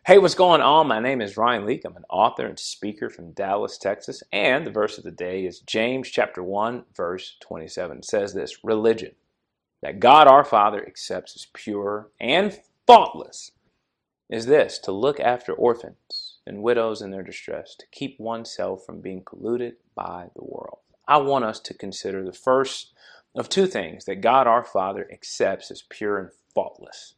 Hey, what's going on? My name is Ryan Leak. I'm an author and speaker from Dallas, Texas. And the verse of the day is James chapter 1, verse 27. It says this: religion that God our Father accepts as pure and faultless is this: to look after orphans and widows in their distress, to keep oneself from being polluted by the world. I want us to consider the first of two things that God our Father accepts as pure and faultless,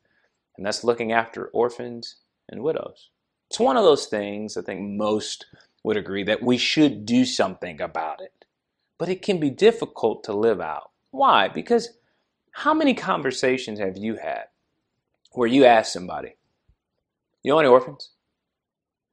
and that's looking after orphans and widows. It's one of those things I think most would agree that we should do something about it, but it can be difficult to live out. Why? Because how many conversations have you had where you ask somebody, you know any orphans?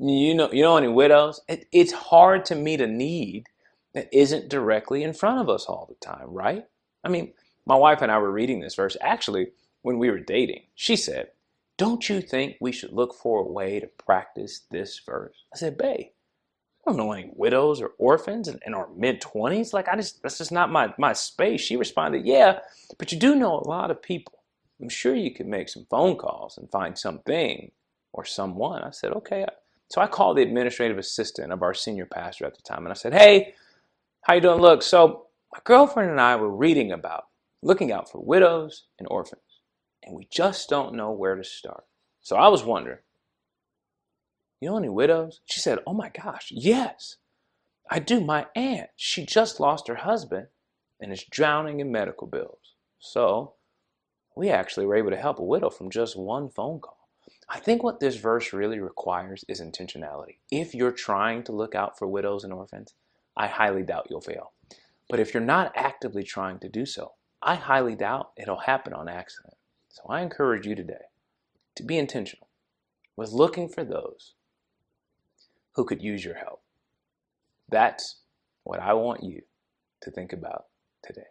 You know any widows? It's hard to meet a need that isn't directly in front of us all the time, right? I mean, my wife and I were reading this verse actually when we were dating. She said, "Don't you think we should look for a way to practice this verse?" I said, "Babe, I don't know any widows or orphans in our mid-20s. That's just not my space." She responded, "Yeah, but you do know a lot of people. I'm sure you could make some phone calls and find something or someone." I said, "Okay." So I called the administrative assistant of our senior pastor at the time, and I said, "Hey, how you doing? Look, so my girlfriend and I were reading about looking out for widows and orphans, and we just don't know where to start. So I was wondering, you know any widows?" She said, "Oh my gosh, yes, I do. My aunt, she just lost her husband and is drowning in medical bills. So we actually were able to help a widow from just one phone call." I think what this verse really requires is intentionality. If you're trying to look out for widows and orphans, I highly doubt you'll fail. But if you're not actively trying to do so, I highly doubt it'll happen on accident. So I encourage you today to be intentional with looking for those who could use your help. That's what I want you to think about today.